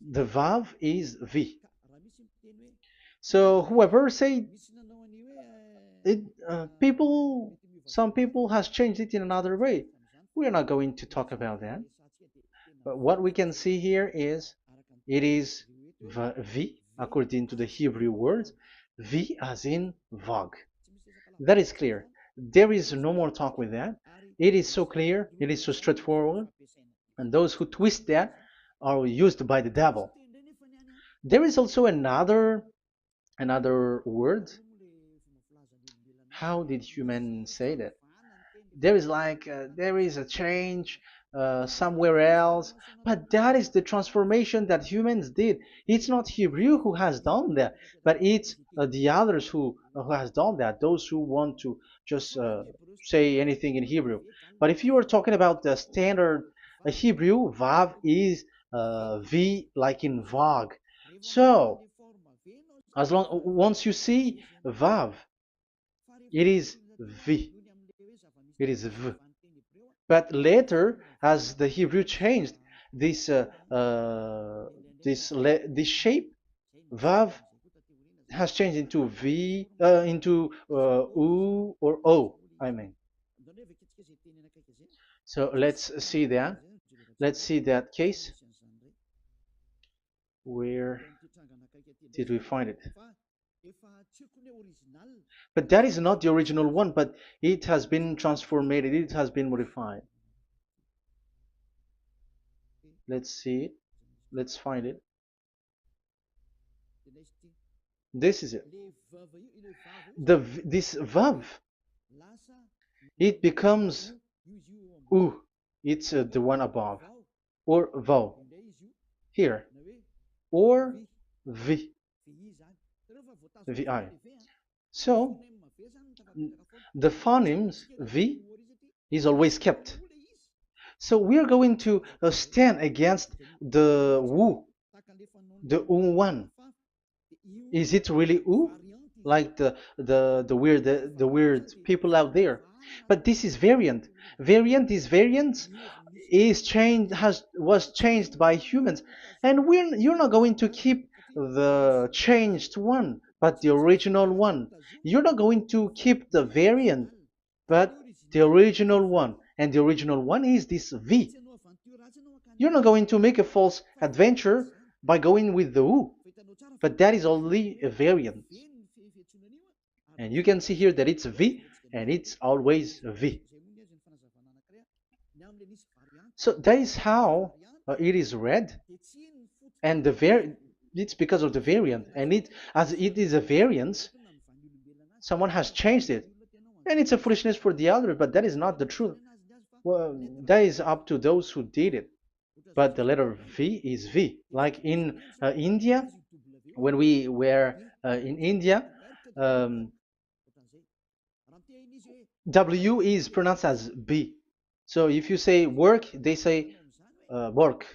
The Vav is V. So whoever say it, some people has changed it in another way. We are not going to talk about that. But what we can see here is it is V according to the Hebrew words, V as in Vog. That is clear. There is no more talk with that. It is so clear. It is so straightforward. And those who twist that are used by the devil. There is also another word. How did humans say that? There is there is a change somewhere else, but that is the transformation that humans did. It's not Hebrew who has done that, but it's the others who has done that. Those who want to just say anything in Hebrew. But if you are talking about the standard Hebrew, Vav is V like in Vog. So as long once you see Vav, it is V. It is V. But later, as the Hebrew changed, this this shape, Vav, has changed into V, into U or O. I mean. So let's see that. Let's see that case. Where did we find it? But that is not the original one, but it has been transformed, it has been modified. Let's see it. Let's find it. This is it. This vav, it becomes u. It's the one above, or vau here, or v, vi. So the phonemes v is always kept. So we are going to stand against the wu, the one. Is it really u? Like the weird people out there. But this is variant. Variance is changed was changed by humans, and you're not going to keep the changed one, but the original one. You're not going to keep the variant, but the original one, and the original one is this V. You're not going to make a false adventure by going with the U, but that is only a variant. And you can see here that it's V, and it's always V. So that is how it is read, and it's because of the variant, and as it is a variance, someone has changed it, and it's a foolishness for the other, but that is not the truth. Well, that is up to those who did it. But the letter V is V. Like in India, when we were in India, W is pronounced as B. So if you say work, they say work.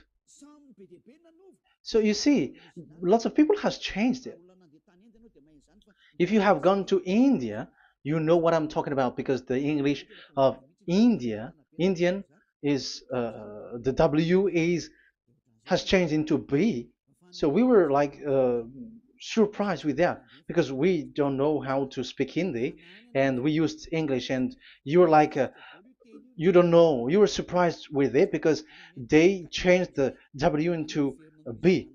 So you see, lots of people has changed it. If you have gone to India, you know what I'm talking about, because the English of Indian is the W is has changed into B. So we were like surprised with that, because we don't know how to speak Hindi, and we used English, and you were like you don't know, you were surprised with it because they changed the W into a B.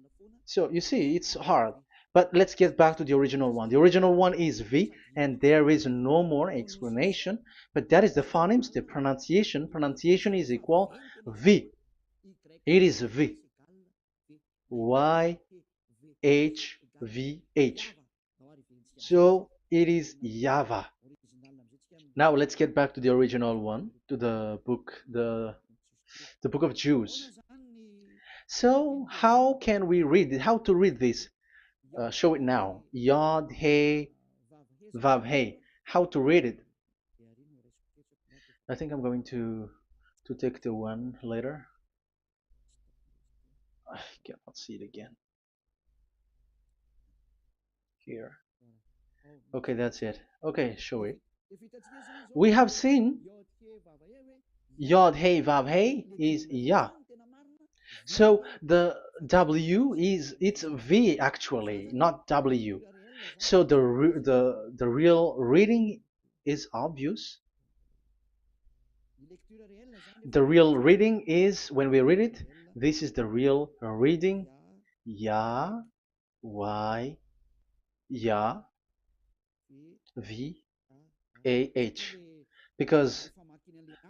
So you see, it's hard. But let's get back to the original one. The original one is V, and there is no more explanation. But that is the phonemes, the pronunciation. Pronunciation is equal V. It is V. Y H V H. So it is YAHVAH. Now let's get back to the original one, to the book, the book of Jews. So how can we read it? How to read this? Show it now. Yod He Vav He. How to read it? I think I'm going to take the one later. I cannot see it again. Here. Okay, that's it. Okay, show it. We have seen Yod He Vav He is Yah. So the W is it's V actually, not W. So the real reading is obvious. The real reading is when we read it. This is the real reading. Ya, Y, Ya, V, A, H. Because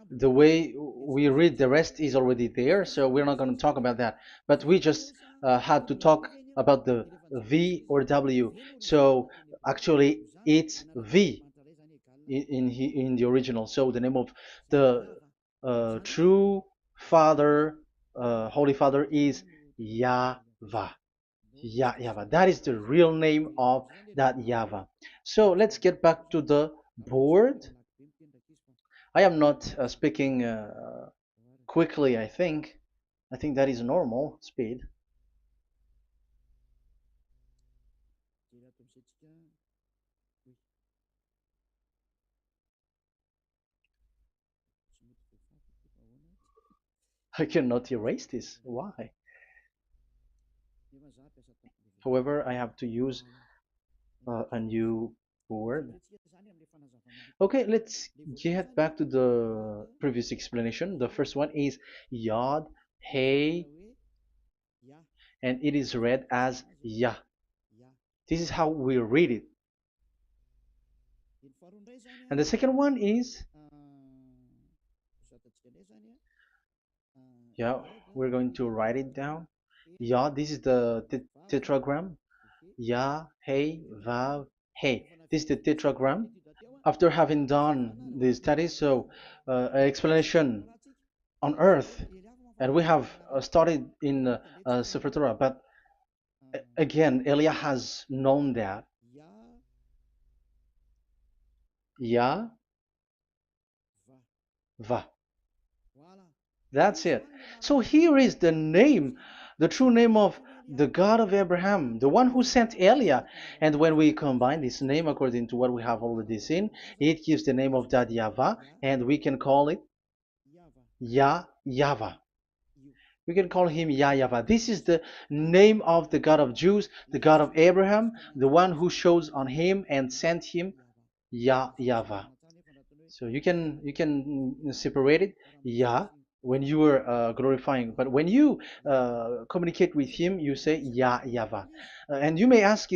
the way we read the rest is already there, so we're not going to talk about that. But we just had to talk about the V or W. So actually, it's V in the original. So the name of the true Father, Holy Father, is YAHVAH. YAHVAH. That is the real name of that YAHVAH. So let's get back to the board. I am not speaking quickly, I think. I think that is normal speed. I cannot erase this. Why? However, I have to use a new board. Okay, let's get back to the previous explanation. The first one is Yod, Hey, and it is read as Yah. This is how we read it. And the second one is, yeah, we're going to write it down. Yah, this is the tetragram. Yah, Hey, Vav, Hey. This is the tetragram. After having done the studies, so an explanation on earth, and we have started in Sefer Torah, but again, Elia has known that. Yah, Va. That's it. So here is the name, the true name of the God of Abraham, the one who sent Elia. And when we combine this name according to what we have already seen, it gives the name of that Yahvah, and we can call it Yahvah. We can call him YAHVAH. This is the name of the God of Jews, the God of Abraham, the one who shows on him and sent him, YAHVAH. So you can separate it, Yah, when you are glorifying, but when you communicate with him, you say YAHVAH. And you may ask,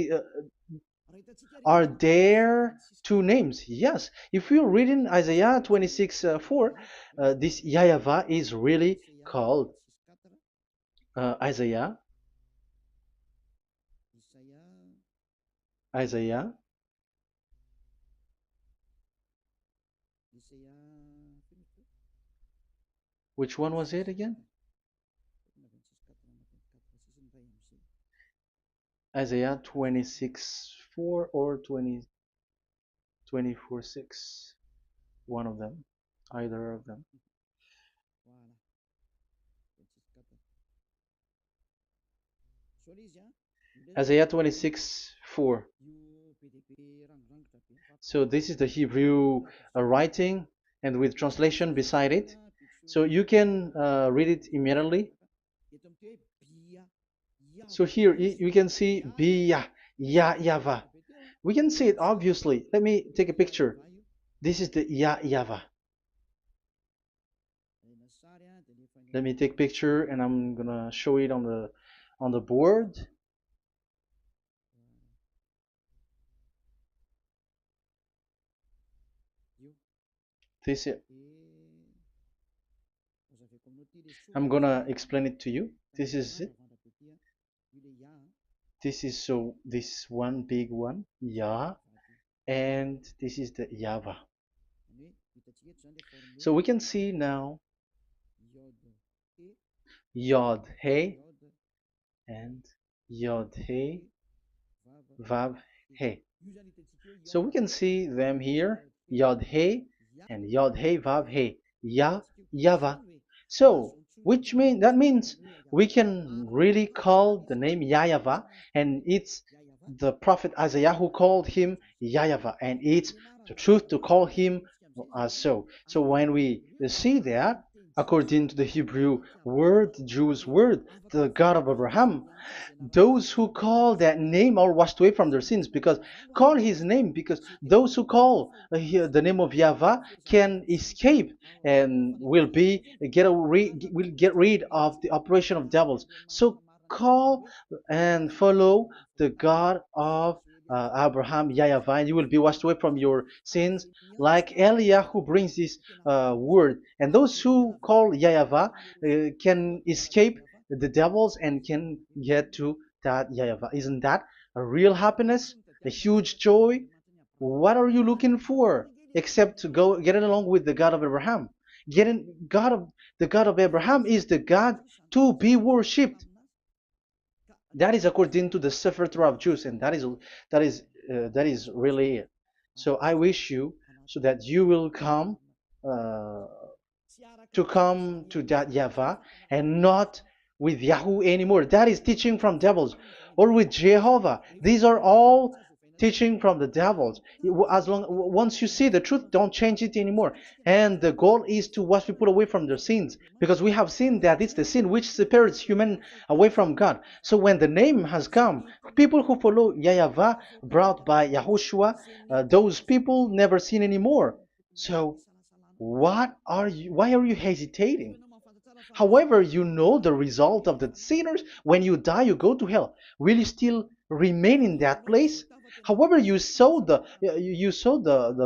are there two names? Yes. If you read in Isaiah 26:4, this YAHVAH is really called Isaiah, Isaiah. Which one was it again? Isaiah 26:4 or 24:6. One of them, either of them. Isaiah 26:4. So this is the Hebrew writing, and with translation beside it. So you can read it immediately. So here you can see Biyah, YAHVAH. We can see it obviously. Let me take a picture. This is the YAHVAH. Let me take picture and I'm gonna show it on the board. This is, I'm gonna explain it to you. This is it. This is so this one big one, Yah, and this is the YAHVAH. So we can see now Yod He and Yod He Vav He. So we can see them here, Yod He and Yod He Vav He, YAHVAH. So that means we can really call the name YAHVAH, and it's the prophet Isaiah who called him YAHVAH, and it's the truth to call him as so. So when we see that, according to the Hebrew word, the Jewish word, the God of Abraham. Those who call that name are washed away from their sins, because call his name, because those who call the name of Yahweh can escape and will get rid of the operation of devils. So call and follow the God of Abraham, Yahweh, and you will be washed away from your sins, like Eliah who brings this word. And those who call Yahweh can escape the devils and can get to that Yahweh. Isn't that a real happiness, a huge joy? What are you looking for except to go getting along with the God of Abraham? Getting God of the God of Abraham is the God to be worshipped. That is according to the Sefer Torah of Jews, and that is really it. So I wish you so that you will uh, come to that Yahweh and not with Yahoo anymore. That is teaching from devils, or with Jehovah. These are all teaching from the devils. As long once you see the truth, don't change it anymore. And the goal is to wash people away from their sins, because we have seen that it's the sin which separates human away from God. So when the name has come, people who follow Yahweh brought by Yahushua, those people never sin anymore. So why are you hesitating? However, you know the result of the sinners. When you die, you go to hell. Will you still remain in that place? However, you saw the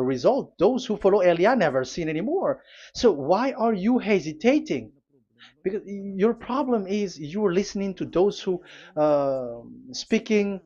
result. Those who follow Eliah never sin anymore. So why are you hesitating? Because your problem is you are listening to those who speaking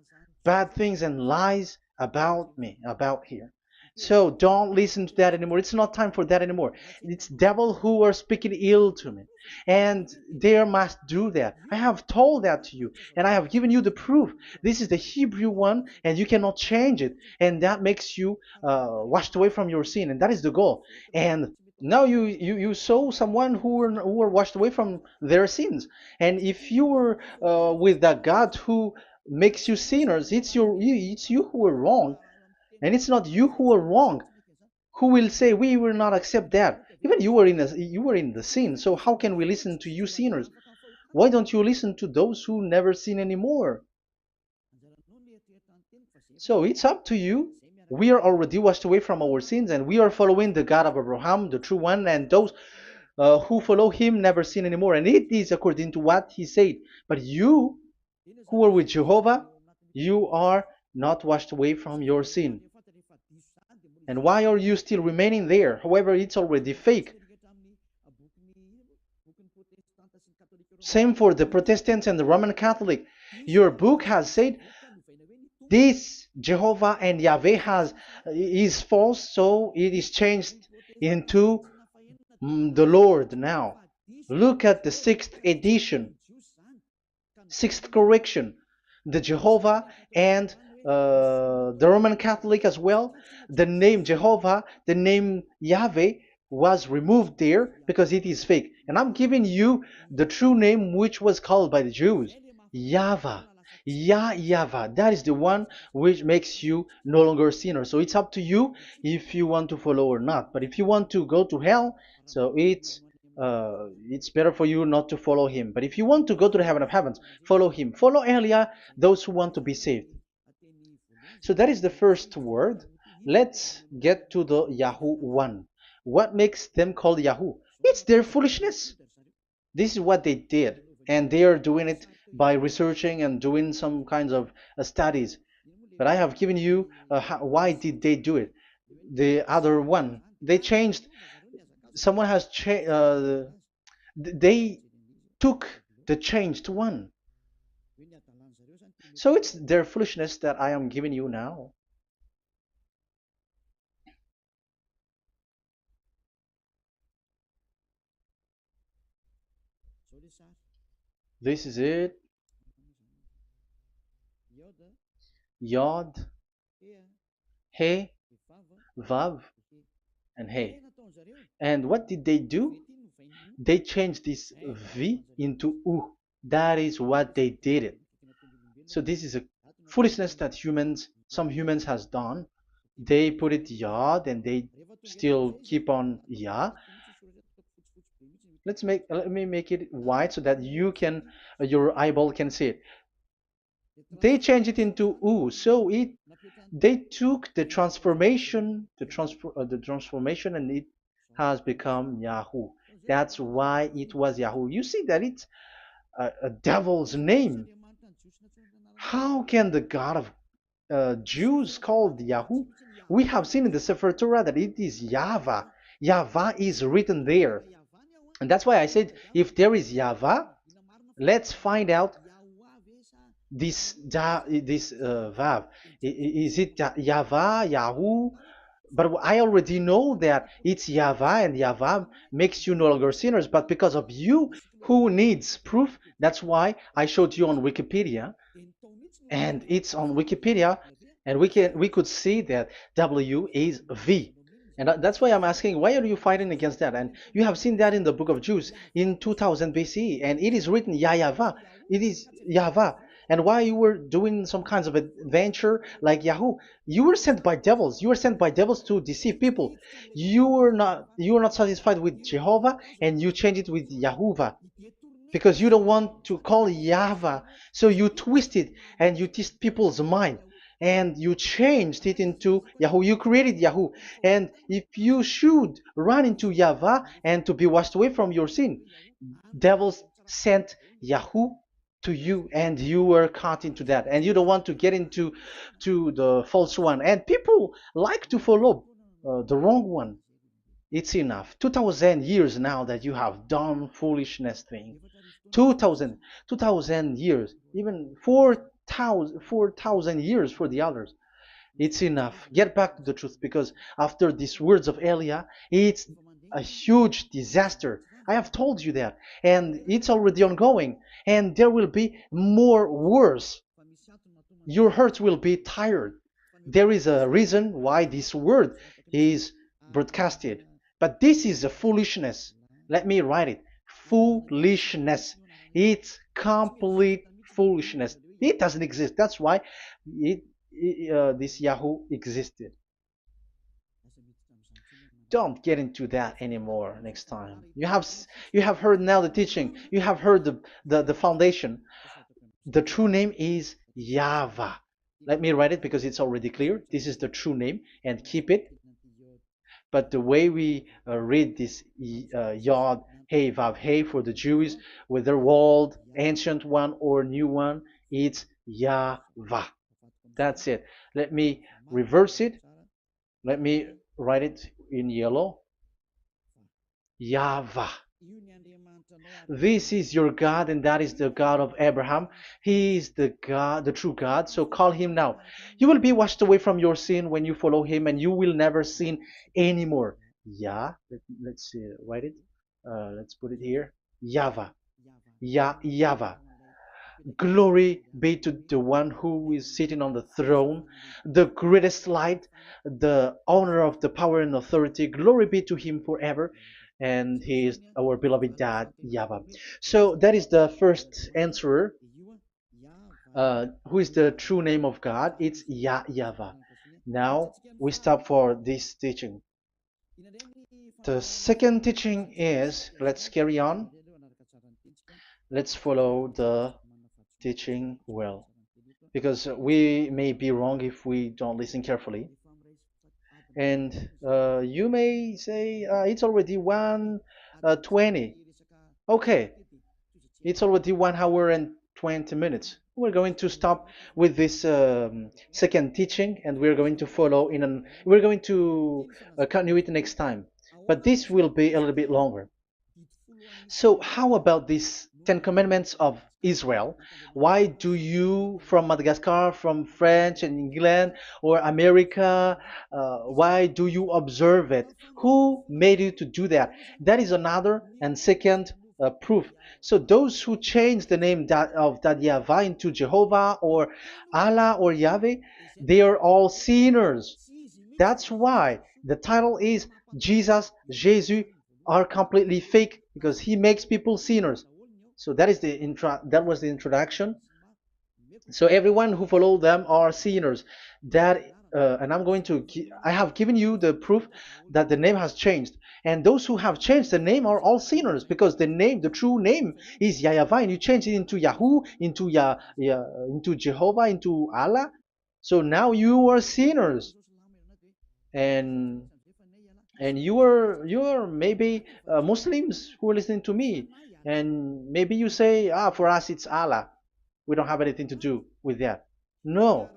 bad things and lies about me, about here. So don't listen to that anymore. It's not time for that anymore. It's devil who are speaking ill to me, and they must do that. I have told that to you, and I have given you the proof. This is the Hebrew one, and you cannot change it, and that makes you washed away from your sin, and that is the goal. And now you saw someone who were washed away from their sins. And if you were with that God who makes you sinners, it's you who are wrong, and it's not you who are wrong. Who will say we will not accept that? Even you were in the sin, so how can we listen to you sinners? Why don't you listen to those who never sin anymore? So it's up to you. We are already washed away from our sins, and we are following the God of Abraham, the true one, and those who follow him never sin anymore. And it is according to what he said. But you who are with Jehovah, you are not washed away from your sin. And why are you still remaining there? However, it's already fake. Same for the Protestants and the Roman Catholic. Your book has said this Jehovah and Yahweh is false, so it is changed into the Lord now. Look at the sixth edition, sixth correction. The Jehovah and the Roman Catholic as well. The name Jehovah, the name Yahweh was removed there because it is fake. And I'm giving you the true name which was called by the Jews, YAHVAH. Yahvah. That is the one which makes you no longer a sinner. So it's up to you if you want to follow or not. But if you want to go to hell, so it's better for you not to follow him. But if you want to go to the heaven of heavens, follow him. Follow Eliah, those who want to be saved. So that is the first word. Let's get to the Yahoo one. What makes them called Yahoo? It's their foolishness. This is what they did, and they are doing it by researching and doing some kinds of studies. But I have given you why did they do it. The other one, they changed. Someone has changed. They took the changed one. So it's their foolishness that I am giving you now. This is it. Yod, He, Vav, and He. And what did they do? They changed this V into U. That is what they did it. So this is a foolishness that some humans has done. They put it Yod and they still keep on Ya. Let me make it white so that your eyeball can see it. They changed it into U, so it they took the transformation, and it has become Yahoo. That's why it was Yahoo. You see that it's a devil's name. How can the God of Jews called Yahoo? We have seen in the Sefer Torah that it is YAHVAH. YAHVAH is written there. And that's why I said, if there is YAHVAH, let's find out this Vav. Is it YAHVAH, Yahoo? But I already know that it's YAHVAH, and YAHVAH makes you no longer sinners. But because of you, who needs proof? That's why I showed you on Wikipedia, and it's on Wikipedia, and we could see that W is V. And that's why I'm asking, why are you fighting against that? And you have seen that in the book of Jude in 2000 BCE, and it is written YAHVAH. It is YAHVAH. And why you were doing some kinds of adventure like Yahoo? You were sent by devils. You were sent by devils to deceive people. You were not satisfied with Jehovah, and you changed it with Yahuwah because you don't want to call Yahvah. So you twist it and you twist people's mind, and you changed it into Yahoo. You created Yahoo. And if you should run into Yahvah and to be washed away from your sin, devils sent Yahoo to you, and you were caught into that, and you don't want to get into the false one, and people like to follow the wrong one. It's enough. 2000 years now that you have done foolishness thing. 2000 years, even 4,000 years for the others. It's enough. Get back to the truth, because after these words of Elia, it's a huge disaster. I have told you that, and it's already ongoing, and there will be more worse. Your hearts will be tired. There is a reason why this word is broadcasted, but this is a foolishness. Let me write it. Foolishness. It's complete foolishness. It doesn't exist. That's why this Yahoo existed. Don't get into that anymore next time. You have heard now the teaching. You have heard the foundation. The true name is YAHVAH. Let me write it because it's already clear. This is the true name, and keep it. But the way we read this Yod, Hey, Vav, Hey for the Jews, whether old, ancient one, or new one, it's YAHVAH. That's it. Let me reverse it. Let me write it in yellow. YAHVAH. This is your God, and that is the God of Abraham. He is the God, the true God. So call him now. You will be washed away from your sin when you follow him, and you will never sin anymore. Let's see, write it. Let's put it here. YAHVAH. YAHVAH. Glory be to the one who is sitting on the throne, the greatest light, the owner of the power and authority. Glory be to him forever. And he is our beloved dad, YAHVAH. So that is the first answer. Who is the true name of God? It's YAHVAH. Now we stop for this teaching. The second teaching is, let's carry on. Let's follow the teaching well, because we may be wrong if we don't listen carefully. And you may say it's already 1:20. Okay, it's already 1 hour and 20 minutes. We're going to stop with this second teaching, and we're going to follow we're going to continue it next time. But this will be a little bit longer. So how about these 10 commandments of Israel? Why do you from Madagascar, from France and England or America, why do you observe it? Who made you to do that? That is another and second proof. So those who change the name of that Yahvah into Jehovah or Allah or Yahweh, they are all sinners. That's why the title is Jesus are completely fake, because he makes people sinners. So that is that was the introduction. So everyone who follow them are sinners. That and I have given you the proof that the name has changed. And those who have changed the name are all sinners, because the true name is YAHVAH, and you change it into Yahoo, into Jehovah, into Allah. So now you are sinners, and you are maybe Muslims who are listening to me, and maybe you say, for us it's Allah. We don't have anything to do with that. No,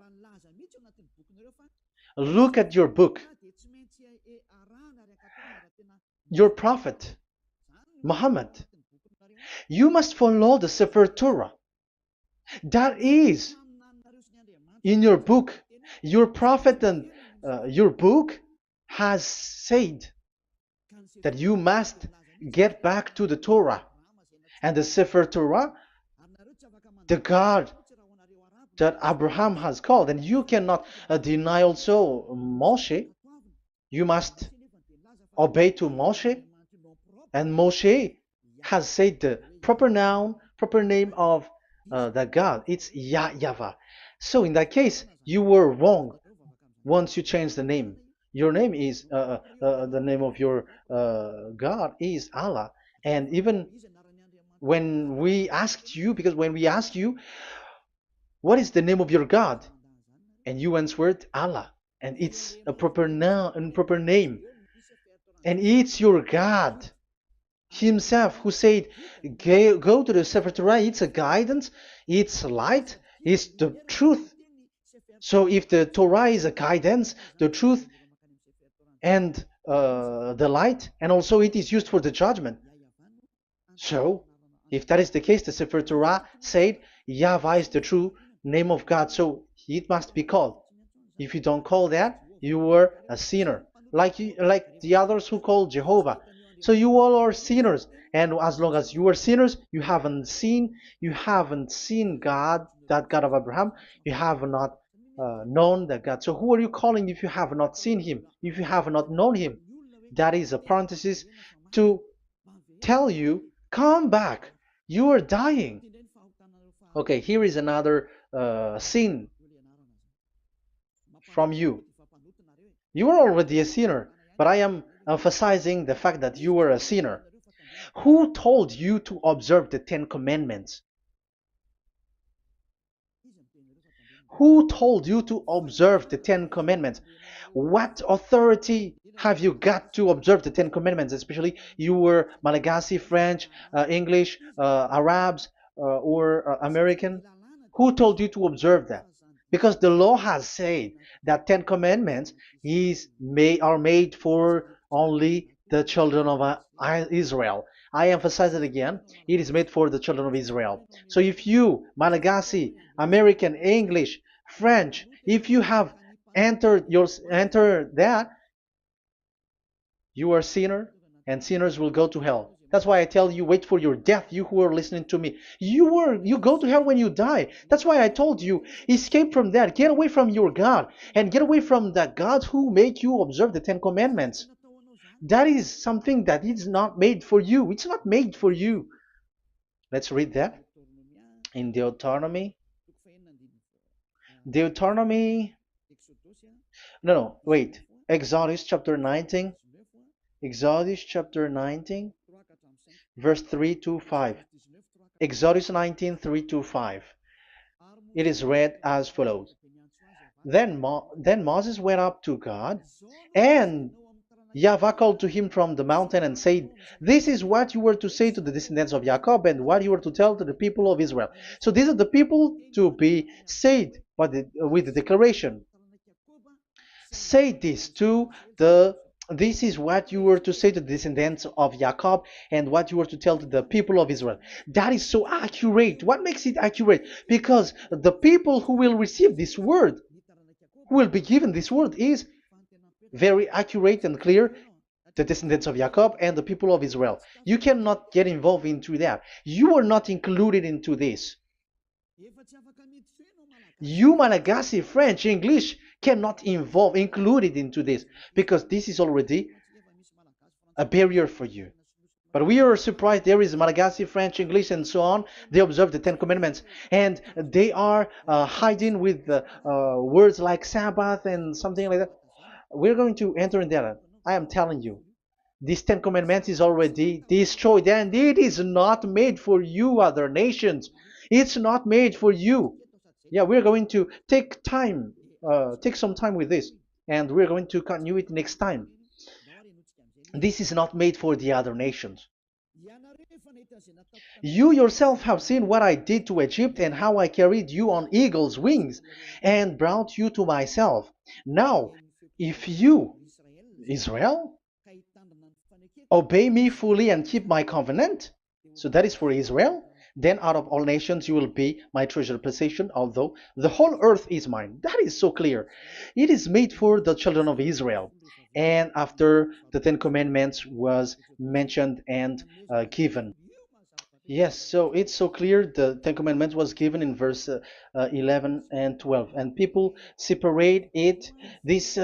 look at your book. Your prophet Muhammad. You must follow the Sefer Torah. That is in your book. Your prophet and your book has said that you must get back to the Torah. And the Sefer Torah, the God that Abraham has called. And you cannot deny also Moshe. You must obey to Moshe. And Moshe has said the proper name of the God. It's YAHVAH. So in that case, you were wrong once you change the name. Your name is, the name of your God is Allah. And even when we asked you, because when we asked you, what is the name of your God? And you answered Allah. And it's a proper name. And it's your God Himself who said, go to the Sefer Torah. It's a guidance, it's light, it's the truth. So if the Torah is a guidance, the truth, and the light, and also it is used for the judgment. So if that is the case, the Sefer Torah said YAHVAH is the true name of God, so it must be called. If you don't call that, you were a sinner, like the others who call Jehovah. So you all are sinners, and as long as you are sinners, you haven't seen God, that God of Abraham. You have not known that God. So who are you calling if you have not seen Him? If you have not known Him? That is a parenthesis to tell you, come back. You are dying. Okay, here is another sin from you. You are already a sinner, but I am emphasizing the fact that you were a sinner. Who told you to observe the 10 Commandments? Who told you to observe the 10 Commandments? What authority have you got to observe the 10 Commandments? Especially you were Malagasy, French, English, Arabs, or American. Who told you to observe that? Because the law has said that 10 Commandments are made for only the children of Israel. I emphasize it again. It is made for the children of Israel. So if you, Malagasy, American, English, French, if you have entered that, you are a sinner, and sinners will go to hell. That's why I tell you, wait for your death, you who are listening to me. You go to hell when you die. That's why I told you, escape from that. Get away from your God, and get away from that God who made you observe the 10 Commandments. That is something that is not made for you. It's not made for you. Let's read that in Deuteronomy. Wait. Exodus chapter 19. Exodus chapter 19, verse 3 to 5. Exodus 19, 3 to 5. It is read as follows. Then Moses went up to God, and YAHVAH called to him from the mountain and said, this is what you were to say to the descendants of Jacob, and what you were to tell to the people of Israel. So these are the people to be saved with the declaration. Say this this is what you were to say to the descendants of Jacob, and what you were to tell to the people of Israel. That is so accurate. What makes it accurate? Because the people who will receive this word, who will be given this word, is very accurate and clear. The descendants of Jacob and the people of Israel. You cannot get involved into that. You are not included into this. You, Malagasy, French, English, cannot included into this, because this is already a barrier for you. But we are surprised there is Malagasy, French, English, and so on. They observe the Ten Commandments, and they are hiding with words like Sabbath and something like that. We're going to enter in that. I am telling you, this Ten Commandments is already destroyed, and it is not made for you, other nations. It's not made for you. Yeah, we're going to take some time with this, and we're going to continue it next time. This is not made for the other nations. You yourself have seen what I did to Egypt and how I carried you on eagle's wings and brought you to myself. Now, if you, Israel, obey me fully and keep my covenant, so that is for Israel, then out of all nations you will be my treasured possession, although the whole earth is mine. That is so clear. It is made for the children of Israel. And after the Ten Commandments was mentioned and given. Yes, so it's so clear. The Ten Commandments was given in verse 11 and 12, and people separate it. This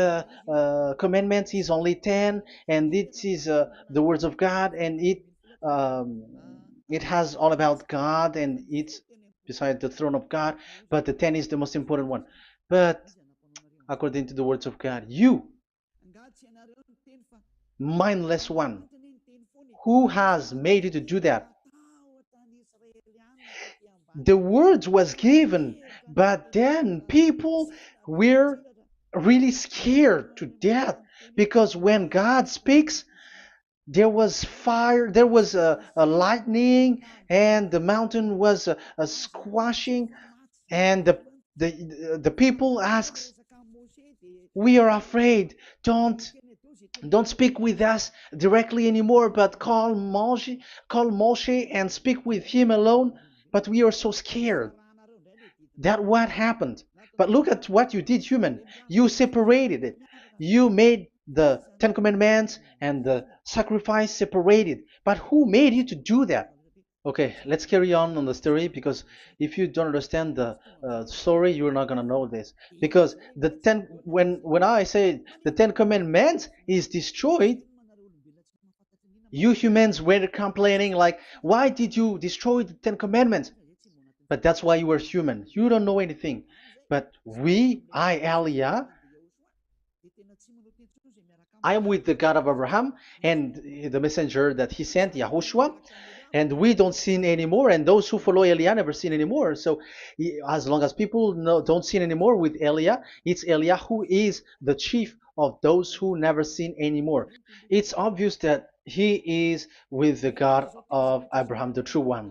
commandment is only 10, and it is the words of God, and um, it has all about God, and it's beside the throne of God. But the 10 is the most important one. But according to the words of God, you, mindless one, who has made you to do that? The words was given, but then people were really scared to death because when God speaks, there was fire, there was a lightning, and the mountain was a squashing, and the people asks, "We are afraid. Don't speak with us directly anymore, but call Moshe and speak with him alone." But we are so scared. That what happened. But look at what you did, human. You separated it. You made the Ten Commandments and the sacrifice separated. But who made you to do that? Okay, let's carry on the story because if you don't understand the story, you're not gonna know this. Because when I say the Ten Commandments is destroyed, you humans were complaining like, why did you destroy the Ten Commandments? But that's why you were human. You don't know anything. But Elia, I am with the God of Abraham and the messenger that he sent, YAHOSHUAH, and we don't sin anymore, and those who follow Elia never sin anymore. So as long as people don't sin anymore with Elia, it's Elia who is the chief of those who never sin anymore. It's obvious that he is with the God of Abraham, the true one.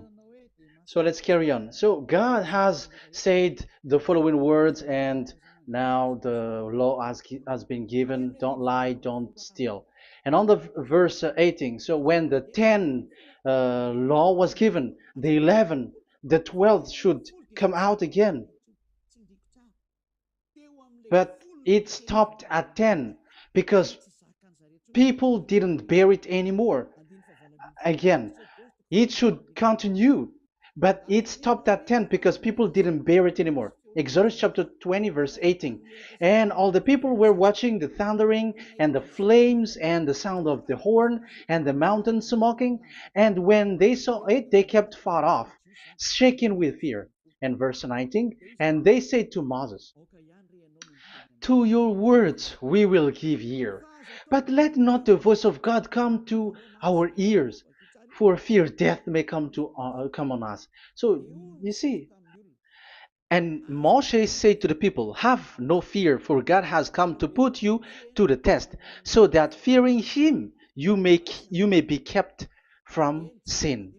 So let's carry on. So God has said the following words, and now the law has been given: don't lie, don't steal. And on the verse 18, so when the 10 law was given, the 11, the 12th should come out again. But it stopped at 10 because people didn't bear it anymore. Again, it should continue, but it stopped at 10 because people didn't bear it anymore. Exodus chapter 20, verse 18. And all the people were watching the thundering and the flames and the sound of the horn and the mountain smoking. And when they saw it, they kept far off, shaking with fear. And verse 19, and they said to Moses, to your words we will give ear, but let not the voice of God come to our ears, for fear death may come on us. So you see, and Moshe said to the people, have no fear, for God has come to put you to the test, so that fearing him you may be kept from sin.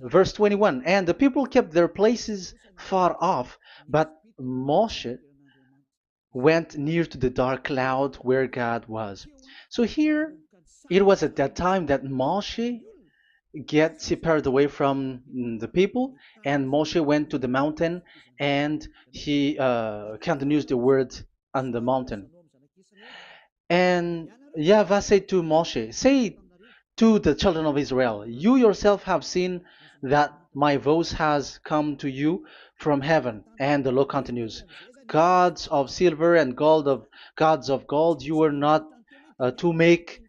Verse 21, and the people kept their places far off, but Moshe went near to the dark cloud where God was. So here, it was at that time that Moshe get separated away from the people, and Moshe went to the mountain, and he continues the word on the mountain. And YAHVAH said to Moshe, say to the children of Israel, you yourself have seen that my voice has come to you from heaven. And the law continues, gods of silver and gods of gold you were not to make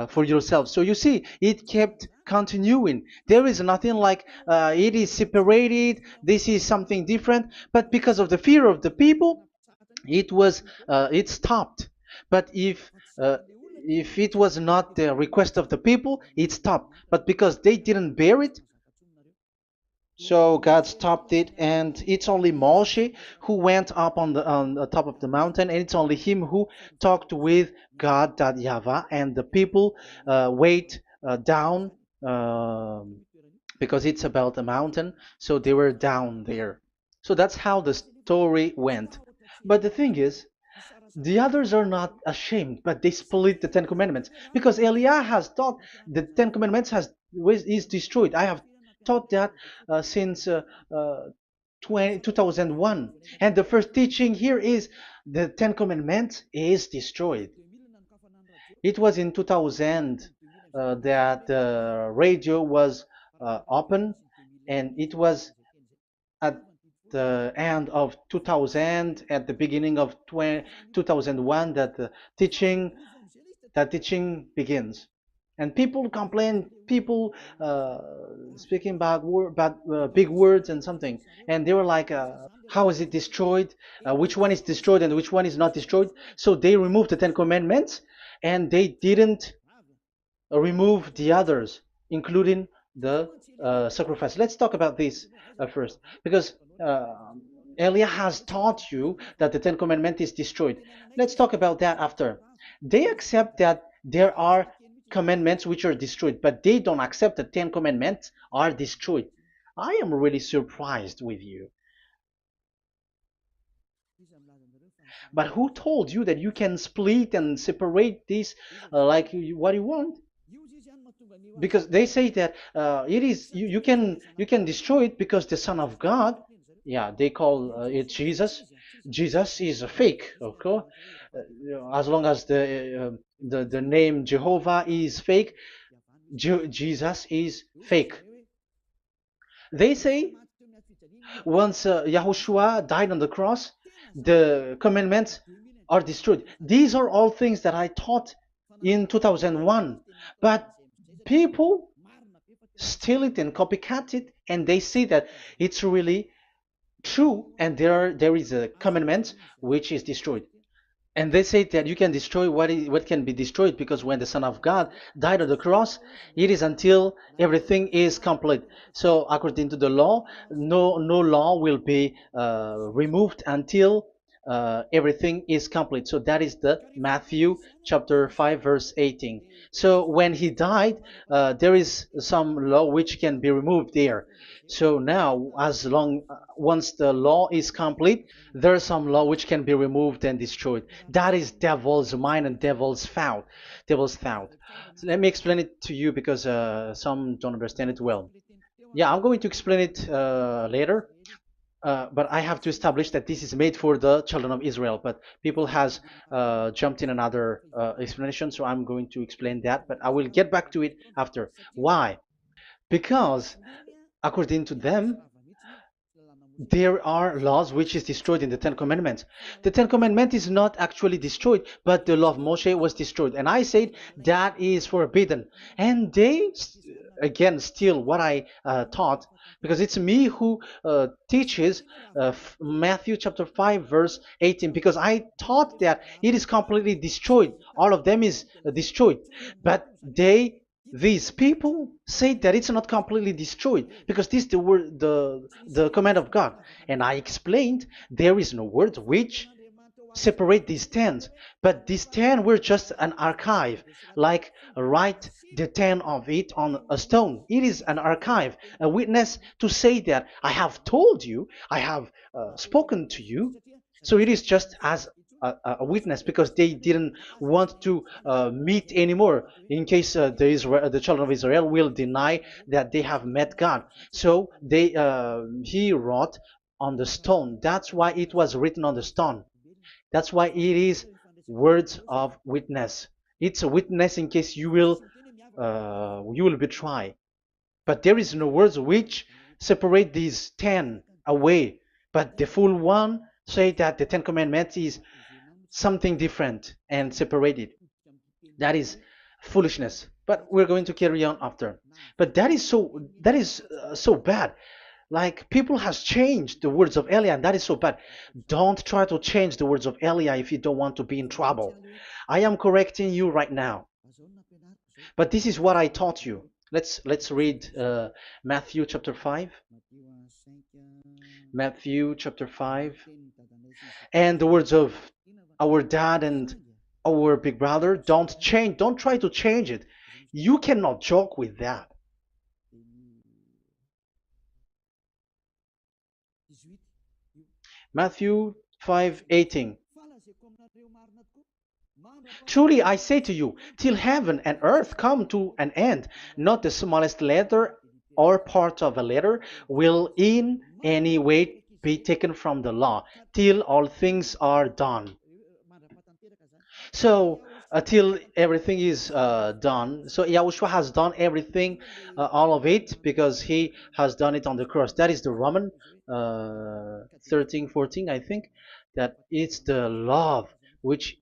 for yourself. So you see, it kept continuing. There is nothing like it is separated. This is something different. But because of the fear of the people, it stopped. But if it was not the request of the people, it stopped. But because they didn't bear it, so God stopped it, and it's only Moshe who went up on the top of the mountain, and it's only him who talked with God, that YAHVAH, and the people wait down, because it's about a mountain, so they were down there. So that's how the story went. But the thing is, the others are not ashamed, but they split the Ten Commandments because Eliah has taught the Ten Commandments is destroyed. I have taught that since 2001, and the first teaching here is the Ten Commandments is destroyed. It was in 2000 that the radio was open, and it was at the end of 2000, at the beginning of 2001, that the teaching begins. And people complain, people speaking about big words and something, and they were like, how is it destroyed? Which one is destroyed and which one is not destroyed? So they removed the Ten Commandments, and they didn't remove the others, including the sacrifice. Let's talk about this first, because Elia has taught you that the Ten Commandments is destroyed. Let's talk about that after. They accept that there are commandments which are destroyed, but they don't accept that 10 commandments are destroyed. I am really surprised with you. But who told you that you can split and separate this what you want? Because they say that it is you can destroy it because the Son of God, yeah, they call it Jesus. Jesus is a fake, okay? As long as the name Jehovah is fake, Jesus is fake. They say once Yahushua died on the cross, the commandments are destroyed. These are all things that I taught in 2001, but people steal it and copycat it, and they see that it's really true, and there is a commandment which is destroyed. And they say that you can destroy what can be destroyed, because when the Son of God died on the cross, it is until everything is complete. So according to the law, no law will be removed until everything is complete. So that is the Matthew chapter 5 verse 18. So when he died, there is some law which can be removed there. So now, as long once the law is complete, there is some law which can be removed and destroyed. That is devil's mind and devil's thought. Devil's thought. So let me explain it to you, because some don't understand it well. Yeah, I'm going to explain it later. But I have to establish that this is made for the children of Israel. But people has jumped in another explanation, so I'm going to explain that. But I will get back to it after. Why? Because according to them, there are laws which is destroyed in the Ten Commandments. The Ten Commandment is not actually destroyed, but the law of Moshe was destroyed. And I said that is forbidden. And they, again, steal what I taught, because it's me who teaches Matthew chapter 5 verse 18, because I taught that it is completely destroyed. All of them is destroyed. But these people say that it's not completely destroyed, because this is the word, the command of God. And I explained there is no word which separate these 10, but these 10 were just an archive, like write the 10 of it on a stone. It is an archive, a witness to say that I have told you, I have spoken to you. So it is just as a witness, because they didn't want to meet anymore, in case the children of Israel will deny that they have met God. So he wrote on the stone. That's why it was written on the stone. That's why it is words of witness. It's a witness in case you will betray. But there is no words which separate these 10 away. But the full one say that the Ten Commandments is something different and separated. That is foolishness. But we're going to carry on after. But that is so bad. Like people has changed the words of Elia, and that is so bad. Don't try to change the words of Elia if you don't want to be in trouble. I am correcting you right now. But this is what I taught you. Let's read Matthew chapter 5. Matthew chapter 5. And the words of our dad and our big brother, don't try to change it. You cannot joke with that. Matthew 5:18. Truly I say to you, till heaven and earth come to an end, not the smallest letter or part of a letter will in any way be taken from the law, till all things are done. So until everything is done, so Yahushua has done everything, all of it, because he has done it on the cross. That is the Roman 13, 14, I think, that it's the love which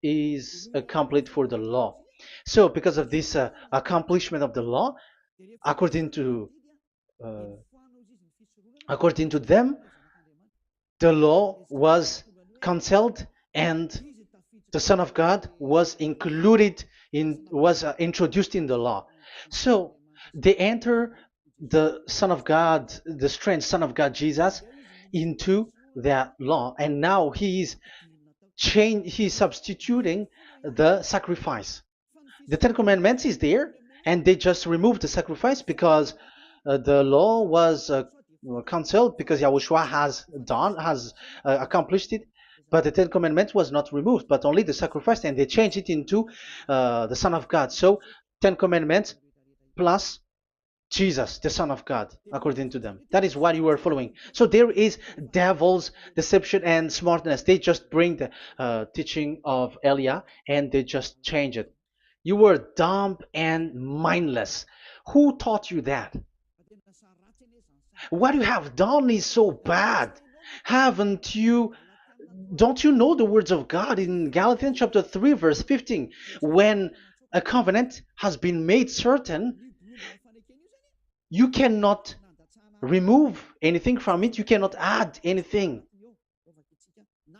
is complete for the law. So because of this accomplishment of the law, according to uh, according to them, the law was cancelled and the Son of God was included in was introduced in the law. So they enter the Son of God, the strange Son of God Jesus, into that law, and now he's substituting the sacrifice. The Ten Commandments is there, and they just removed the sacrifice because the law was cancelled because Yahushua has accomplished it. But the Ten Commandments was not removed, but only the sacrifice, and they changed it into the Son of God. So Ten Commandments plus Jesus, the Son of God, according to them. That is what you are following. So there is devil's deception and smartness. They just bring the teaching of Elia and they just change it. You were dumb and mindless. Who taught you that? What you have done is so bad. Haven't you? Don't you know the words of God in Galatians chapter 3, verse 15? When a covenant has been made certain, you cannot remove anything from it, you cannot add anything.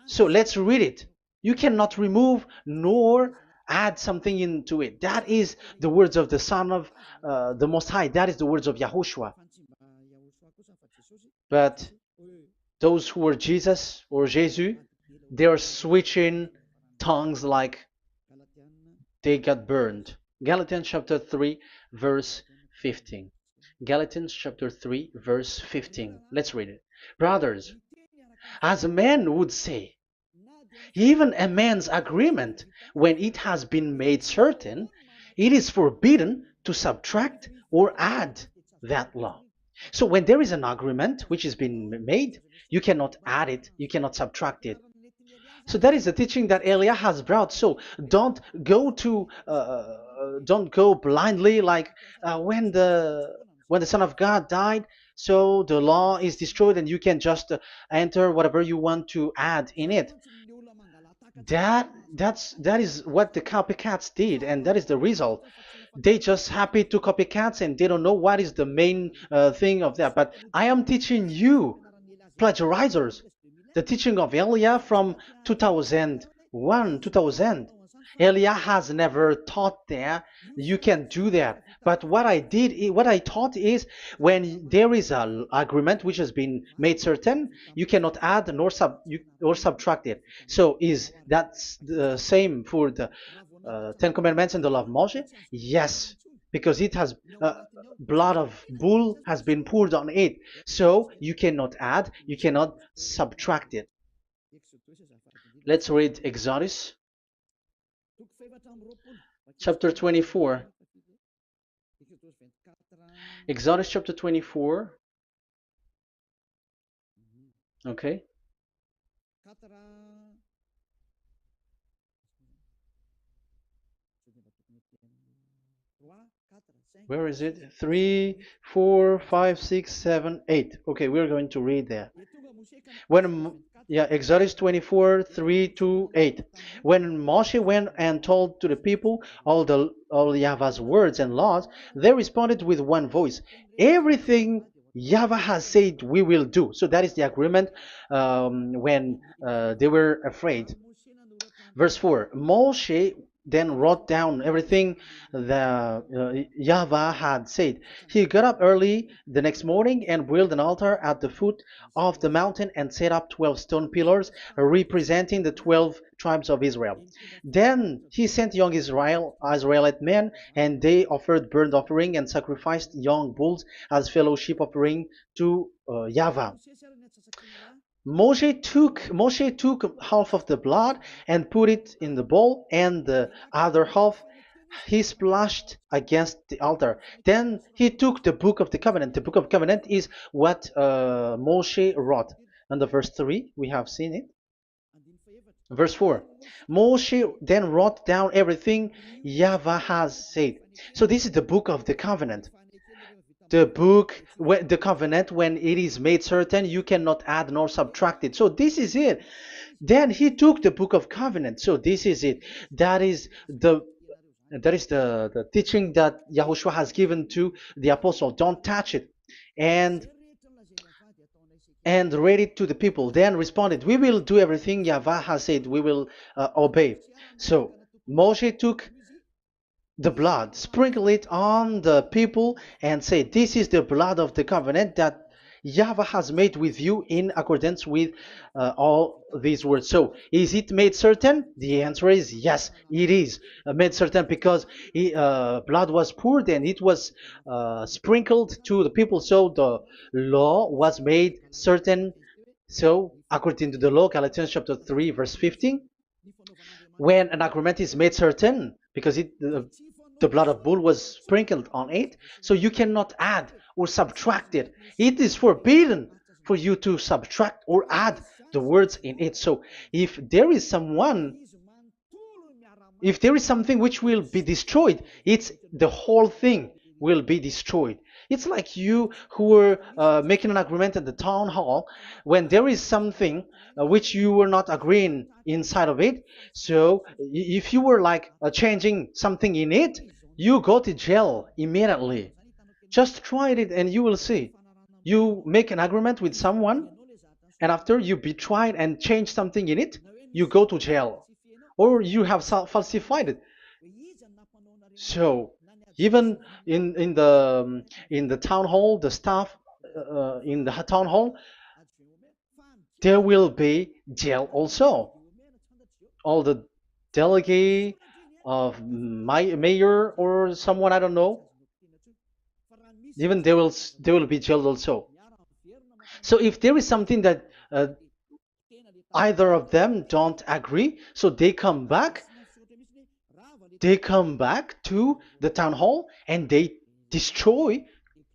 So let's read it. You cannot remove nor add something into it. That is the words of the Son of the Most High. That is the words of Yahushua. But those who were Jesus or Jesus, they are switching tongues like they got burned. Galatians chapter 3, verse 15. Galatians chapter 3, verse 15. Let's read it. Brothers, as a man would say, even a man's agreement, when it has been made certain, it is forbidden to subtract or add that law. So when there is an agreement which has been made, you cannot add it, you cannot subtract it. So that is the teaching that Elia has brought. So don't go blindly like when the Son of God died. So the law is destroyed, and you can just enter whatever you want to add in it. That is what the copycats did, and that is the result. They just happy to copycats, and they don't know what is the main thing of that. But I am teaching you, plagiarizers, the teaching of Elia from 2001, 2000. Elia has never taught that you can do that. But what I taught is when there is an agreement which has been made certain, you cannot add or subtract it. So is that the same for the Ten Commandments and the law of Moshe? Yes, because it has blood of bull has been poured on it. So you cannot add, you cannot subtract it. Let's read Exodus chapter 24. Exodus chapter 24. Okay. Where is it? 3, 4, 5, 6, 7, 8. Okay, we're going to read there. Yeah, Exodus 24, 3 to 8. When Moshe went and told to the people all Yahweh's words and laws, they responded with one voice. Everything Yahweh has said we will do. So that is the agreement when they were afraid. Verse 4, Moshe then wrote down everything that Yahweh had said. He got up early the next morning and built an altar at the foot of the mountain and set up 12 stone pillars representing the 12 tribes of Israel. Then he sent young Israelite men, and they offered burnt offering and sacrificed young bulls as fellowship offering to Yahweh. Moshe took half of the blood and put it in the bowl, and the other half he splashed against the altar. Then he took the book of the covenant. The book of covenant is what Moshe wrote. And the verse 3, we have seen it. Verse 4, Moshe then wrote down everything Yahweh has said. So this is the book of the covenant. The covenant, when it is made certain, you cannot add nor subtract it. So this is it. Then he took the book of covenant. So this is it. That is the teaching that Yahushua has given to the apostle. Don't touch it. And read it to the people. Then responded, we will do everything Yahweh has said. We will obey. So Moshe took the blood, sprinkle it on the people, and say, this is the blood of the covenant that Yahweh has made with you in accordance with all these words. So, is it made certain? The answer is yes, it is made certain, because blood was poured and it was sprinkled to the people. So, the law was made certain. So, according to the law, Galatians chapter 3, verse 15, when an agreement is made certain, because the blood of bull was sprinkled on it, so you cannot add or subtract it. It is forbidden for you to subtract or add the words in it. So if there is something which will be destroyed, it's the whole thing will be destroyed. It's like you who were making an agreement at the town hall, when there is something which you were not agreeing inside of it. So if you were like changing something in it, you go to jail immediately. Just try it and you will see. You make an agreement with someone, and after you betray and change something in it, you go to jail, or you have falsified it. So even in the town hall, the staff in the town hall, there will be jail also. All the delegate of my mayor or someone, I don't know, even they will be jailed also. So if there is something that either of them don't agree, so they come back to the town hall and they destroy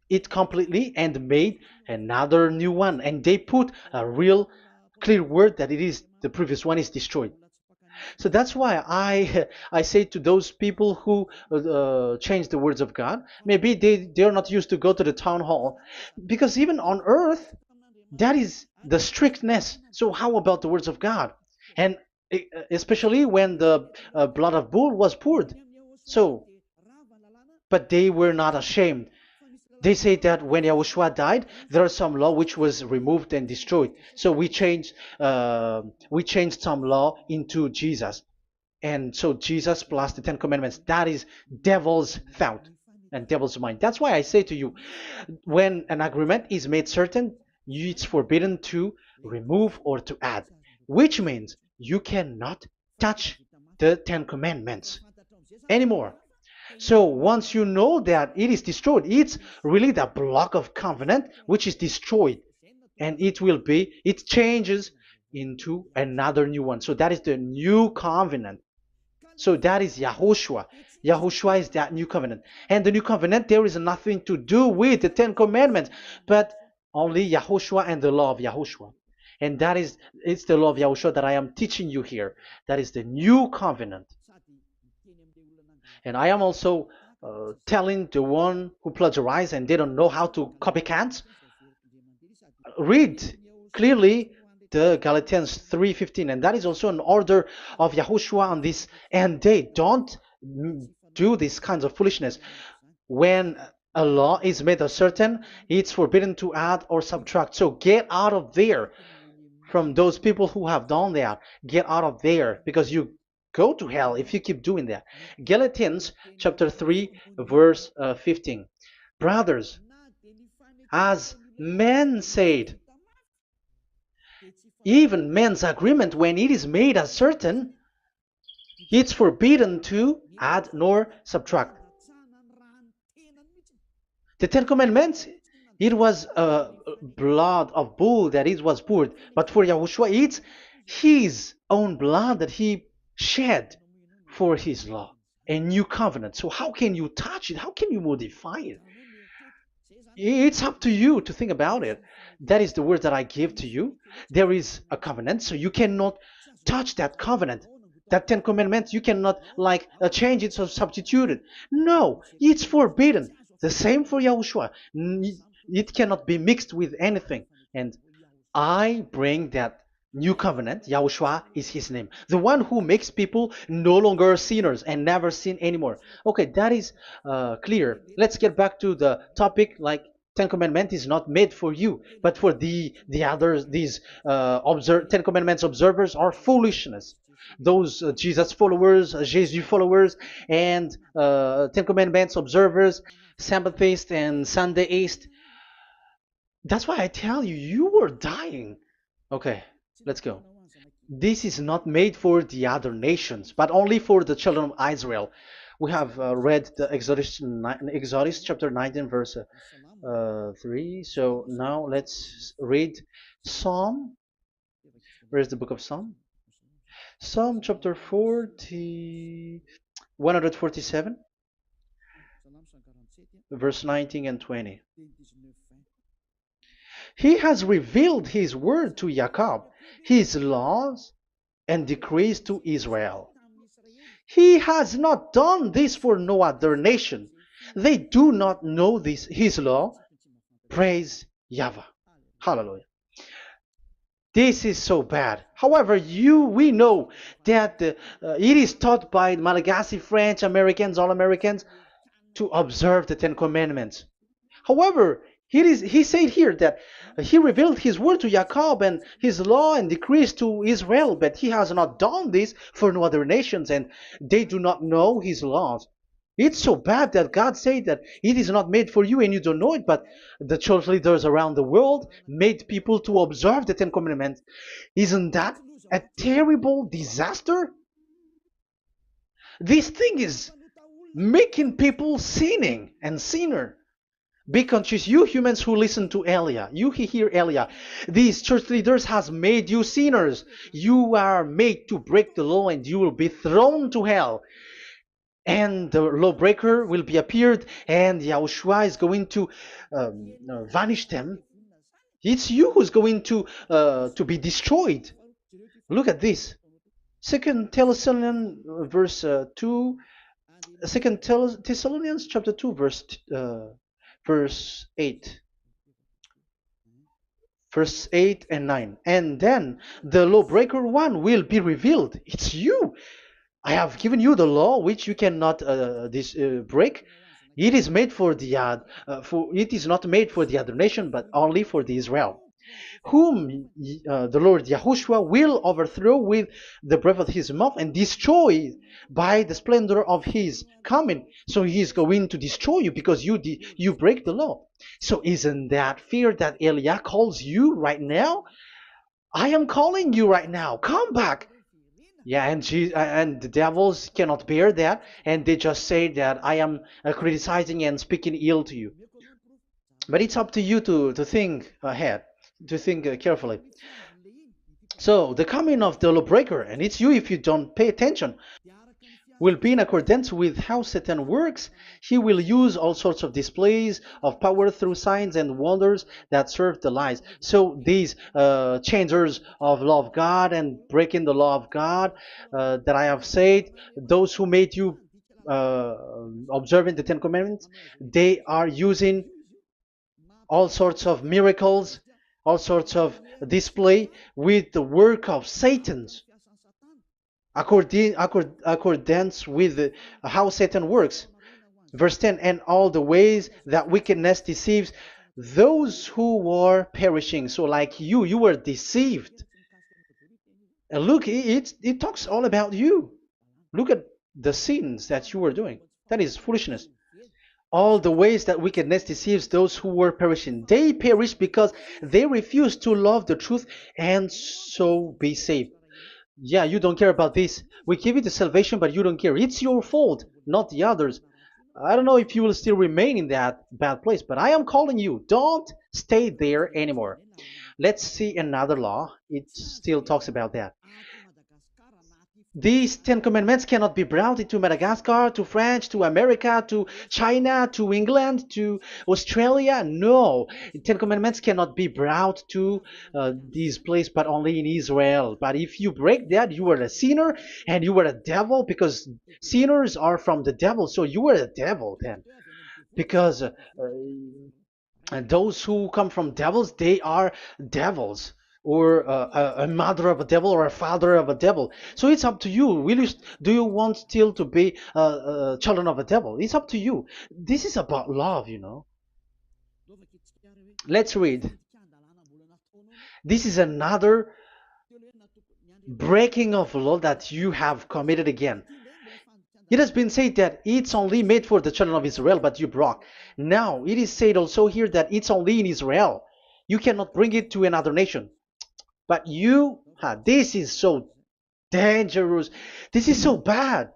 it completely and made another new one, and they put a real clear word that it is the previous one is destroyed. So that's why I say to those people who change the words of God, maybe they're not used to go to the town hall, because even on earth that is the strictness. So how about the words of God? And especially when the blood of bull was poured. So, but they were not ashamed. They say that when Yahushua died, there are some law which was removed and destroyed. So we changed some law into Jesus, and so Jesus plus the Ten Commandments. That is devil's thought and devil's mind. That's why I say to you, when an agreement is made certain, it's forbidden to remove or to add, which means you cannot touch the Ten Commandments anymore. So once you know that it is destroyed, it's really the block of covenant which is destroyed, and it changes into another new one. So that is the new covenant. So that is Yahushua. Yahushua is that new covenant. And the new covenant, there is nothing to do with the Ten Commandments, but only Yahushua and the law of Yahushua. And it's the law of Yahushua that I am teaching you here. That is the new covenant. And I am also telling the one who plagiarized and they don't know how to copycat, read clearly the Galatians 3:15, and that is also an order of Yahushua on this end day. Don't do these kinds of foolishness. When a law is made uncertain, it's forbidden to add or subtract. So get out of there from those people who have done that. Get out of there, because you go to hell if you keep doing that. Galatians chapter 3 verse 15. Brothers, as men said, even men's agreement, when it is made uncertain, it's forbidden to add nor subtract. The Ten Commandments, it was blood of bull that it was poured, but for Yahushua, it's his own blood that he shed for his law, a new covenant. So how can you touch it? How can you modify it? It's up to you to think about it. That is the word that I give to you. There is a covenant, so you cannot touch that covenant. That Ten Commandments, you cannot change it or substitute it. No, it's forbidden. The same for Yahushua. It cannot be mixed with anything. And I bring that new covenant. Yahushua is his name. The one who makes people no longer sinners and never sin anymore. Okay, that is clear. Let's get back to the topic. Ten Commandments is not made for you, but for the others. These Ten Commandments observers are foolishness. Those Jesus followers, Jesus followers, and Ten Commandments observers, Sabbathists and Sundayist. That's why I tell you, you were dying. Okay, let's go. This is not made for the other nations, but only for the children of Israel. We have read the Exodus chapter 19, verse 3. So now let's read Psalm. Where's the book of Psalm? Psalm chapter 147, verse 19 and 20. He has revealed his word to Jacob, his laws and decrees to Israel. He has not done this for no other nation. They do not know this, his law. Praise YAHVAH. Hallelujah. This is so bad. However, we know that it is taught by Malagasy, French, Americans, all Americans, to observe the Ten Commandments. However, he said here that he revealed his word to Jacob and his law and decrees to Israel, but he has not done this for no other nations, and they do not know his laws. It's so bad that God said that it is not made for you and you don't know it, but the church leaders around the world made people to observe the Ten Commandments. Isn't that a terrible disaster? This thing is making people sinning and sinner. Be conscious, you humans who listen to Elia, you hear Elia. These church leaders has made you sinners. You are made to break the law and you will be thrown to hell. And the lawbreaker will be appeared, and Yahushua is going to vanish them. It's you who's going to be destroyed. Look at this. Second Thessalonians verse 2. Second Thessalonians chapter 2 verse 8. Verse 8 and 9. And then the lawbreaker one will be revealed. It's you. I have given you the law which you cannot break. It is made for the it is not made for the other nation, but only for the Israel, whom the Lord Yahushua will overthrow with the breath of his mouth and destroy by the splendor of his coming. So he is going to destroy you because you break the law. So isn't that fear that Elia calls you right now? I am calling you right now. Come back. Yeah, and the devils cannot bear that, and they just say that I am criticizing and speaking ill to you. But it's up to you to think ahead, to think carefully. So the coming of the lawbreaker, and it's you if you don't pay attention, will be in accordance with how Satan works. He will use all sorts of displays of power through signs and wonders that serve the lies. So these changers of law of God and breaking the law of God that I have said, those who made you observing the Ten Commandments, they are using all sorts of miracles, all sorts of display with the work of Satan's accordance with how Satan works. Verse 10, and all the ways that wickedness deceives those who were perishing. So like you were deceived. And look, it talks all about you. Look at the sins that you were doing. That is foolishness. All the ways that wickedness deceives those who were perishing. They perish because they refuse to love the truth and so be saved. Yeah, you don't care about this. We give you the salvation, but you don't care. It's your fault, not the others. I don't know if you will still remain in that bad place, but I am calling you. Don't stay there anymore. Let's see another law. It still talks about that. These Ten Commandments cannot be brought into Madagascar, to France, to America, to China, to England, to Australia. No, Ten Commandments cannot be brought to these places, but only in Israel. But if you break that, you are a sinner and you are a devil, because sinners are from the devil. So you are a devil then, because and those who come from devils, they are devils, or a mother of a devil, or a father of a devil. So it's up to you. Do you want still to be children of a devil? It's up to you. This is about love, you know. Let's read. This is another breaking of law that you have committed again. It has been said that it's only made for the children of Israel, but you broke. Now, it is said also here that it's only in Israel. You cannot bring it to another nation. But this is so dangerous. This is so bad.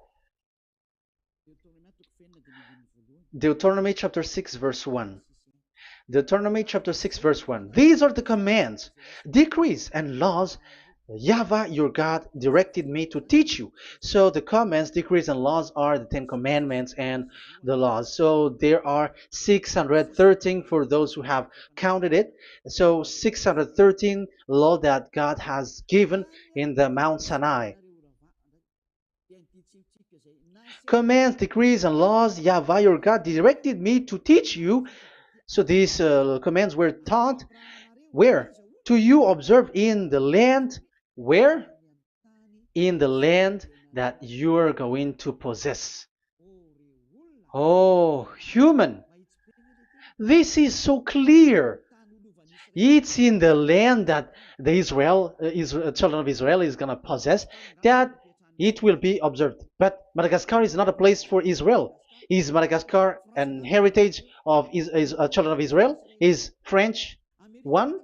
Deuteronomy chapter 6, verse 1. Deuteronomy chapter 6, verse 1. These are the commands, decrees, and laws YAHVAH, your God, directed me to teach you. So the commands, decrees, and laws are the Ten Commandments and the laws. So there are 613 for those who have counted it. So 613 law that God has given in the Mount Sinai. Commands, decrees, and laws, YAHVAH, your God, directed me to teach you. So these commands were taught where? To you observe in the land. Where? In the land that you are going to possess. Oh, human. This is so clear. It's in the land that the children of Israel is going to possess, that it will be observed. But Madagascar is not a place for Israel. Is Madagascar an heritage of children of Israel? Is French one?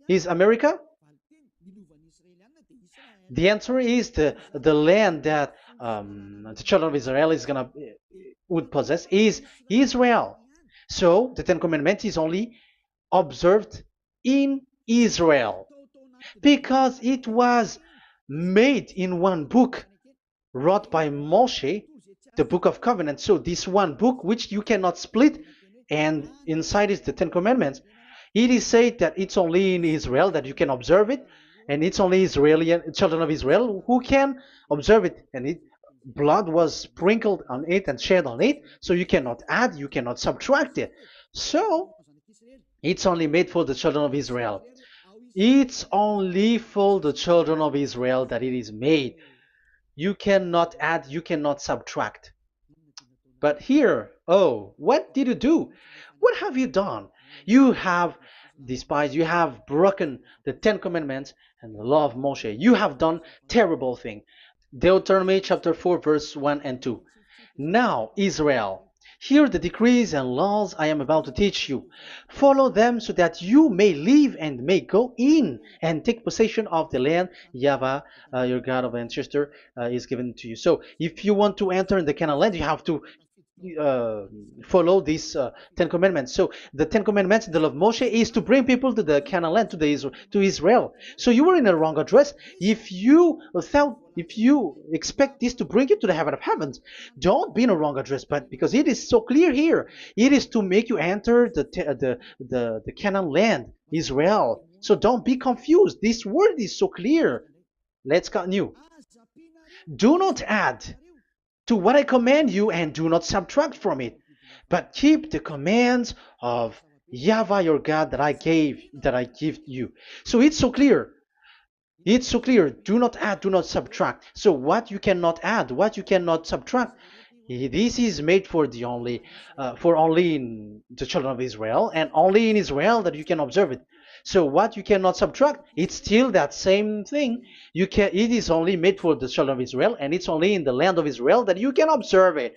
Is America? The answer is the land that the children of Israel would possess is Israel. So the Ten Commandments is only observed in Israel, because it was made in one book wrote by Moshe, the Book of Covenant. So this one book, which you cannot split, and inside is the Ten Commandments. It is said that it's only in Israel that you can observe it, and it's only Israeli children of Israel who can observe it. And blood was sprinkled on it and shed on it, so you cannot add, you cannot subtract it. So it's only made for the children of Israel. It's only for the children of Israel that it is made. You cannot add, you cannot subtract. But here, oh, what did you do? What have you done? You have despised, you have broken the Ten Commandments and the law of Moshe. You have done terrible thing. Deuteronomy chapter 4, verse 1 and 2. Now, Israel, hear the decrees and laws I am about to teach you. Follow them so that you may live and may go in and take possession of the land YAHVAH, your God of ancestor, is given to you. So if you want to enter in the Canaan land, you have to follow these Ten Commandments. So the Ten Commandments, the law of Moshe, is to bring people to the Canaan land, to Israel. So you were in the wrong address. If you expect this to bring you to the heaven of heavens, don't be in a wrong address. But because it is so clear here, it is to make you enter the Canaan land, Israel. So don't be confused. This word is so clear. Let's continue. Do not add. to what I command you, and do not subtract from it, but keep the commands of Yahweh your God that I give you. So it's so clear. It's so clear. Do not add, do not subtract. So what you cannot add, what you cannot subtract, this is made for only in the children of Israel, and only in Israel that you can observe it. So what you cannot subtract, it's still that same thing. It is only made for the children of Israel, and it's only in the land of Israel that you can observe it.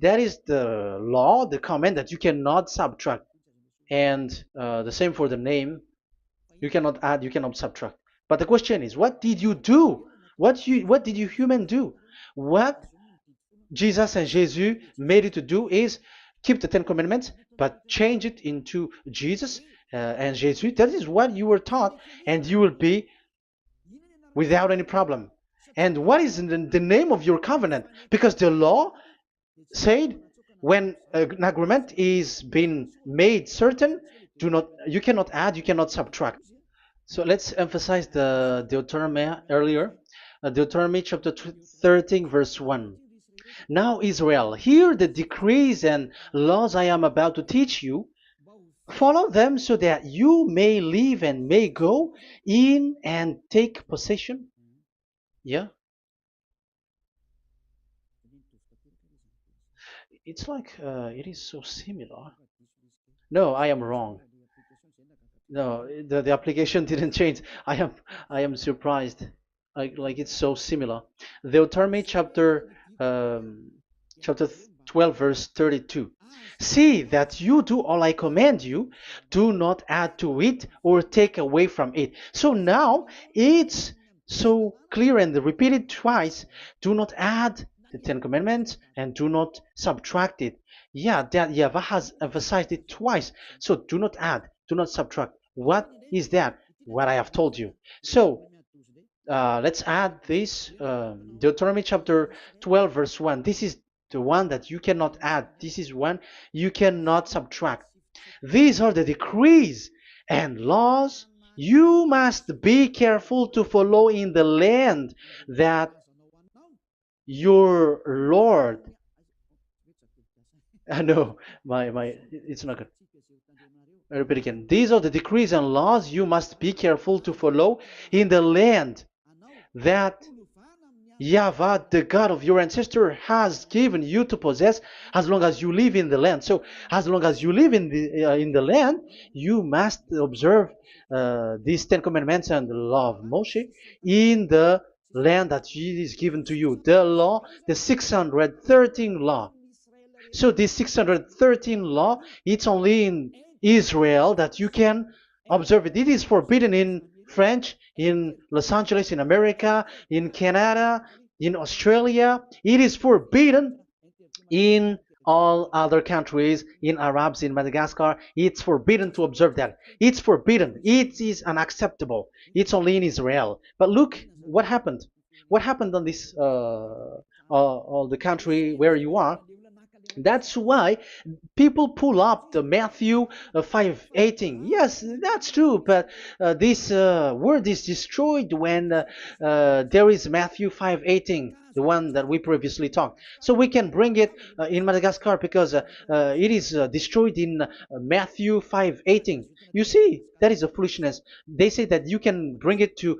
That is the law, the command that you cannot subtract. And the same for the name. You cannot add, you cannot subtract. But the question is, what did you do? What did you human do? What Jesus and Jesus made you to do is keep the Ten Commandments, but change it into Jesus and Jesus. That is what you were taught, and you will be without any problem. And what is the name of your covenant? Because the law said when an agreement is being made certain, you cannot add, you cannot subtract. So let's emphasize the Deuteronomy earlier. Deuteronomy chapter 13, verse 1. Now, Israel, hear the decrees and laws I am about to teach you. Follow them so that you may live and may go in and take possession. Yeah, it's like it is so similar. No, I am wrong. No, the application didn't change. I am surprised. Like it's so similar. Deuteronomy chapter 12 verse 32. See that you do all I command you, do not add to it or take away from it. So now it's so clear and repeated twice. Do not add the Ten Commandments and do not subtract it. Yeah, that Yahweh has emphasized it twice. So do not add, do not subtract. What is that? What I have told you. So let's add this Deuteronomy chapter 12 verse 1. This is the one that you cannot add. This is one you cannot subtract. These are the decrees and laws you must be careful to follow in the land that your Lord. No, it's not good. I repeat again. These are the decrees and laws you must be careful to follow in the land that Yahweh, the God of your ancestor, has given you to possess as long as you live in the land. So, as long as you live in the land, you must observe these Ten Commandments and the law of Moshe in the land that is given to you. The law, the 613 law. So this 613 law, it's only in Israel that you can observe it. It is forbidden in French, in Los Angeles, in America, in Canada, in Australia. It is forbidden in all other countries, in Arabs, in Madagascar. It's forbidden to observe that. It's forbidden. It is unacceptable. It's only in Israel. But look what happened. What happened on this, all the country where you are? That's why people pull up the Matthew 5:18. Yes, that's true, but this word is destroyed when there is Matthew 5:18, the one that we previously talked. So we can bring it in Madagascar because it is destroyed in Matthew 5:18. You see, that is a foolishness. They say that you can bring it to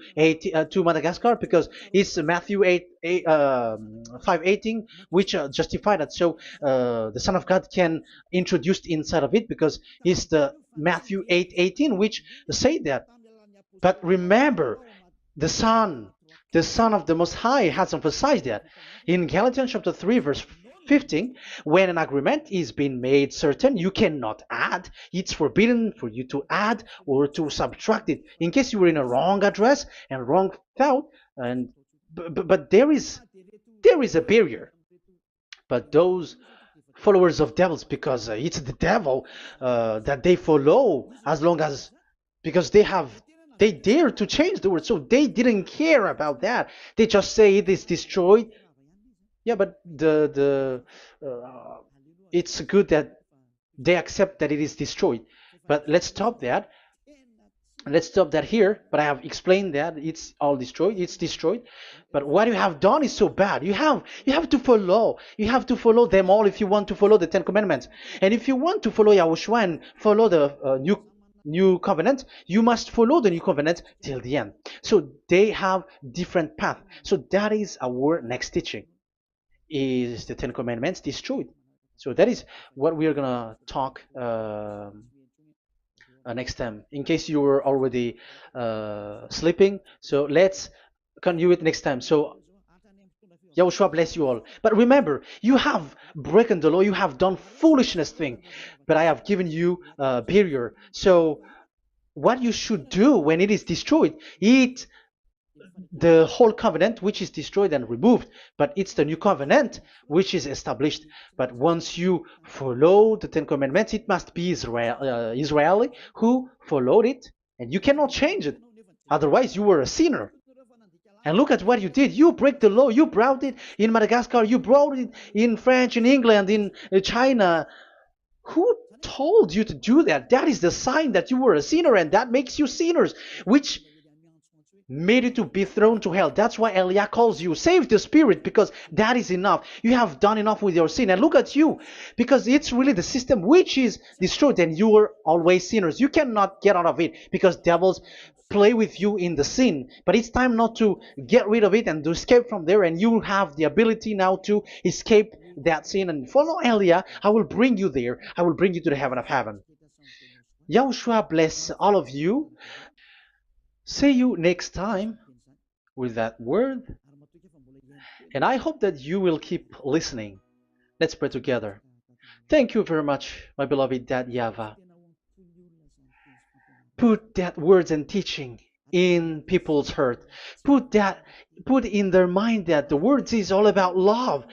Madagascar because it's Matthew 5:18, which justify that. So the Son of God can introduce inside of it because it's the Matthew 8:18 which say that. But remember, the Son of the Most High has emphasized that in Galatians chapter 3 verse 15, when an agreement is being made certain, you cannot add. It's forbidden for you to add or to subtract it. In case you were in a wrong address and wrong thought, but there is a barrier. But those followers of devils, because it's the devil that they follow, as long as because they dare to change the word, so they didn't care about that. They just say it is destroyed. Yeah, but it's good that they accept that it is destroyed. But let's stop that. Let's stop that here, but I have explained that it's all destroyed, it's destroyed. But what you have done is so bad. You have to follow, you have to follow them all if you want to follow the Ten Commandments. And if you want to follow Yahushua and follow the new covenant, you must follow the new covenant till the end. So they have different path. So that is our next teaching, is the Ten Commandments destroyed. So that is what we are gonna talk next time, in case you were already sleeping. So let's continue it next time. So Yahushua bless you all. But remember, you have broken the law, you have done foolishness thing, but I have given you a barrier. So what you should do when it is destroyed, it the whole covenant which is destroyed and removed, but it's the new covenant which is established. But once you follow the Ten Commandments, it must be Israeli who followed it, and you cannot change it. Otherwise, you were a sinner. And look at what you did. You break the law. You brought it in Madagascar. You brought it in France, in England, in China. Who told you to do that? That is the sign that you were a sinner, and that makes you sinners, which made you to be thrown to hell. That's why Elia calls you, save the spirit, because that is enough. You have done enough with your sin. And look at you, because it's really the system which is destroyed, and you were always sinners. You cannot get out of it, because devils play with you in the sin. But it's time not to get rid of it and to escape from there, and you have the ability now to escape that sin. And follow Elia. I will bring you there. I will bring you to the heaven of heaven. Yahushua bless all of you. See you next time with that word. And I hope that you will keep listening. Let's pray together. Thank you very much, my beloved Dad Yahvah. Put that words and teaching in people's heart. Put in their mind that the words is all about love.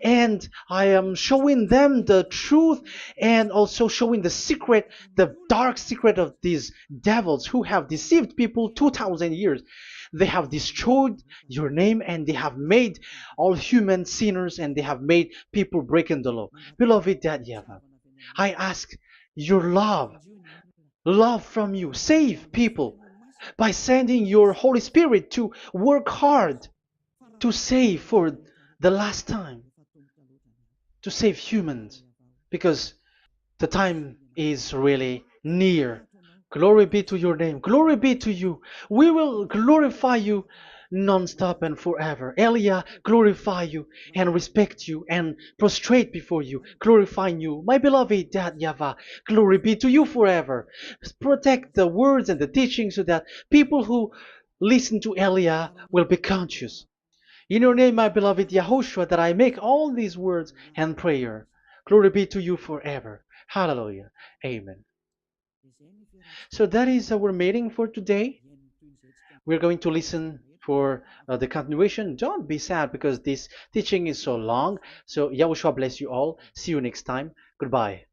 And I am showing them the truth, and also showing the secret, the dark secret of these devils who have deceived people 2,000 years. They have destroyed your name, and they have made all human sinners, and they have made people breaking the law. Beloved Dad Yahvah, I ask your love from you. Save people by sending your Holy Spirit to work hard to save for the last time, to save humans, because the time is really near. Glory be to your name. Glory be to you. We will glorify you non-stop and forever. Elia, glorify you and respect you and prostrate before you, glorifying you. My beloved Dad Yahvah, glory be to you forever. Protect the words and the teachings so that people who listen to Elia will be conscious. In your name, my beloved YAHOSHUAH, that I make all these words and prayer. Glory be to you forever. Hallelujah. Amen. So that is our meeting for today. We're going to listen for the continuation. Don't be sad because this teaching is so long. So Yahushua bless you all. See you next time. Goodbye.